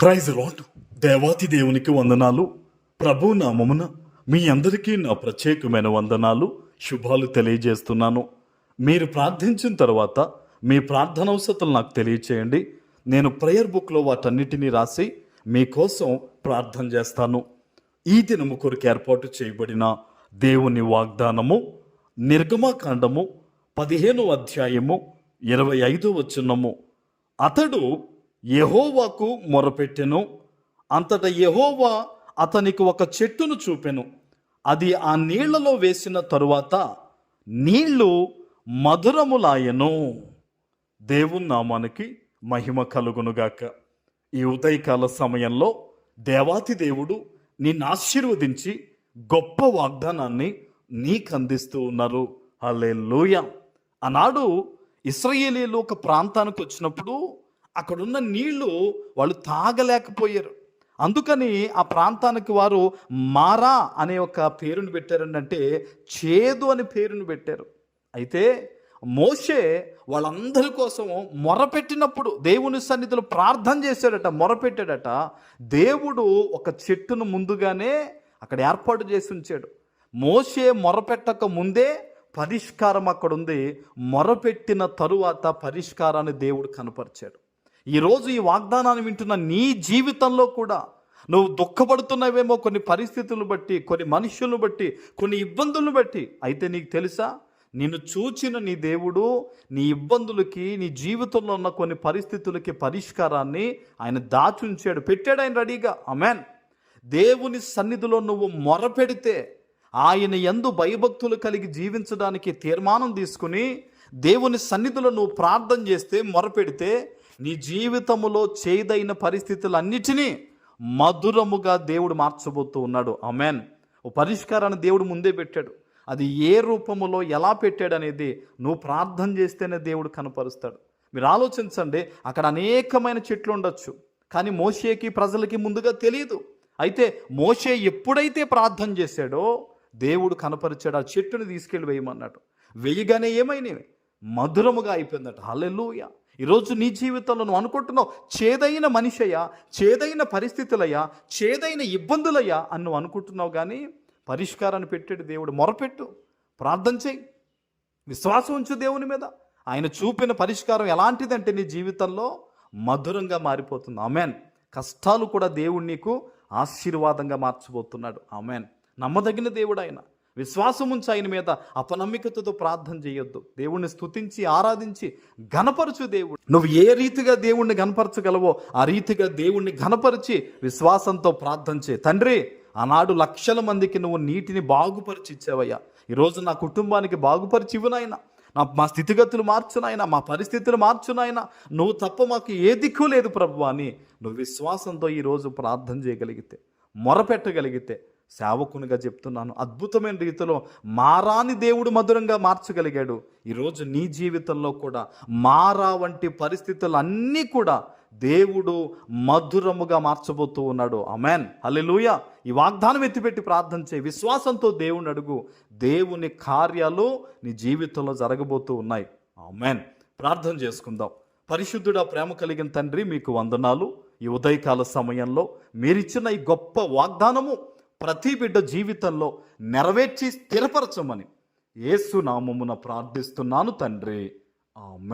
Praise lord. దేవాతి దేవునికి వందనాలు. ప్రభు నామమున మీ అందరికీ నా ప్రత్యేకమైన వందనాలు, శుభాలు తెలియజేస్తున్నాను. మీరు ప్రార్థించిన తర్వాత మీ ప్రార్థనవసరతలు నాకు తెలియచేయండి. నేను ప్రేయర్ బుక్లో వాటన్నిటినీ రాసి మీకోసం ప్రార్థన చేస్తాను. ఈ దినము కొరకు ఏర్పాటు చేయబడిన దేవుని వాగ్దానము నిర్గమకాండము 15వ అధ్యాయము 25వ వచనము. అతడు యెహోవాకు మొరపెట్టెను, అంతటా యెహోవా అతనికి ఒక చెట్టును చూపెను. అది ఆ నీళ్లలో వేసిన తరువాత నీళ్లు మధురములాయెను. దేవుని నామానికి మహిమ కలుగునుగాక. ఈ ఉదయకాల సమయంలో దేవాతి దేవుడు నిన్ను ఆశీర్వదించి గొప్ప వాగ్దానాన్ని నీకు అందిస్తూ ఉన్నారు. హల్లెలూయా. ఆనాడు ఇశ్రాయేలీయులు ఒక ప్రాంతానికి వచ్చినప్పుడు అక్కడున్న నీళ్లు వాళ్ళు తాగలేకపోయారు. అందుకని ఆ ప్రాంతానికి వారు మారా అనే ఒక పేరును పెట్టారండి, అంటే చేదు అని పేరును పెట్టారు. అయితే మోషే వాళ్ళందరి కోసం మొరపెట్టినప్పుడు దేవుని సన్నిధిలో ప్రార్థన చేశాడట, మొరపెట్టాడట. దేవుడు ఒక చెట్టును ముందుగానే అక్కడ ఏర్పాటు చేసి ఉంచాడు. మోషే మొరపెట్టక ముందే పరిష్కారం అక్కడ ఉంది. మొరపెట్టిన తరువాత పరిష్కారాన్ని దేవుడు కనపరిచాడు. ఈరోజు ఈ వాగ్దానాన్ని వింటున్న నీ జీవితంలో కూడా నువ్వు దుఃఖపడుతున్నావేమో, కొన్ని పరిస్థితులను బట్టి, కొన్ని మనుషులను బట్టి, కొన్ని ఇబ్బందులను బట్టి. అయితే నీకు తెలుసా, నిన్ను చూచిన నీ దేవుడు నీ ఇబ్బందులకి, నీ జీవితంలో ఉన్న కొన్ని పరిస్థితులకి పరిష్కారాన్ని ఆయన దాచుంచాడు, పెట్టాడు ఆయన రెడీగా. ఆమేన్. దేవుని సన్నిధిలో నువ్వు మొరపెడితే, ఆయన యందు భయభక్తులు కలిగి జీవించడానికి తీర్మానం తీసుకుని దేవుని సన్నిధిలో నువ్వు ప్రార్థన చేస్తే, మొరపెడితే, నీ జీవితంలో చేదైన పరిస్థితులన్నిటినీ మధురముగా దేవుడు మార్చబోతూ ఉన్నాడు. ఆమేన్. ఓ పరిష్కారాన్ని దేవుడు ముందే పెట్టాడు. అది ఏ రూపములో ఎలా పెట్టాడు అనేది నువ్వు ప్రార్థన చేస్తేనే దేవుడు కనపరుస్తాడు. మీరు ఆలోచించండి, అక్కడ అనేకమైన చెట్లు ఉండొచ్చు, కానీ మోషేకి ప్రజలకి ముందుగా తెలియదు. అయితే మోషే ఎప్పుడైతే ప్రార్థన చేశాడో దేవుడు కనపరిచాడు. ఆ చెట్టుని తీసుకెళ్ళి వేయమన్నాడు. వేయగానే ఏమైనవి? మధురముగా అయిపోయిందట. హల్లెలూయా. ఈరోజు నీ జీవితంలో నువ్వు అనుకుంటున్నావు, చేదైన మనిషయ్యా, చేదైన పరిస్థితులయ్యా, చేదైన ఇబ్బందులయ్యా అని నువ్వు అనుకుంటున్నావు, కానీ పరిష్కారాన్ని పెట్టాడు దేవుడు. మొరపెట్టు, ప్రార్థన చేయి, విశ్వాసం ఉంచు దేవుని మీద. ఆయన చూపిన పరిష్కారం ఎలాంటిదంటే నీ జీవితంలో మధురంగా మారిపోతుంది. ఆమేన్. కష్టాలు కూడా దేవుడు నీకు ఆశీర్వాదంగా మార్చబోతున్నాడు. ఆమేన్. నమ్మదగిన దేవుడు ఆయన. విశ్వాసం ఉంచి ఆయన మీద అపనమ్మికతతో ప్రార్థన చేయొద్దు. దేవుణ్ణి స్తుతించి ఆరాధించి ఘనపరచు. దేవుడు నువ్వు ఏ రీతిగా దేవుణ్ణి ఘనపరచగలవో ఆ రీతిగా దేవుణ్ణి ఘనపరిచి విశ్వాసంతో ప్రార్థన చేయి. తండ్రి, ఆనాడు లక్షల మందికి నువ్వు నీటిని బాగుపరిచి ఇచ్చావయ్యా. ఈరోజు నా కుటుంబానికి బాగుపరిచి ఇవ్వు నాయన. మా స్థితిగతులు మార్చునాయన, మా పరిస్థితులు మార్చునాయన. నువ్వు తప్ప మాకు ఏ దిక్కు లేదు ప్రభు అని నువ్వు విశ్వాసంతో ఈరోజు ప్రార్థన చేయగలిగితే, మొరపెట్టగలిగితే, సేవకునిగా చెప్తున్నాను, అద్భుతమైన రీతిలో మారాని దేవుడు మధురంగా మార్చగలిగాడు. ఈరోజు నీ జీవితంలో కూడా మారా వంటి పరిస్థితులన్నీ కూడా దేవుడు మధురముగా మార్చబోతూ ఉన్నాడు. ఆమేన్. హల్లెలూయా. ఈ వాగ్దానం ఎత్తిపెట్టి ప్రార్థన చేయి. విశ్వాసంతో దేవుని అడుగు. దేవుని కార్యాలు నీ జీవితంలో జరగబోతూ ఉన్నాయి. ఆమేన్. ప్రార్థన చేసుకుందాం. పరిశుద్ధుడా, ప్రేమ కలిగిన తండ్రి, మీకు వందనాలు. ఈ ఉదయకాల సమయంలో మీరిచ్చిన ఈ గొప్ప వాగ్దానము ప్రతి బిడ్డ జీవితంలో నెరవేర్చి స్థిరపరచమని యేసు నామమున ప్రార్థిస్తున్నాను తండ్రి. ఆమేన్.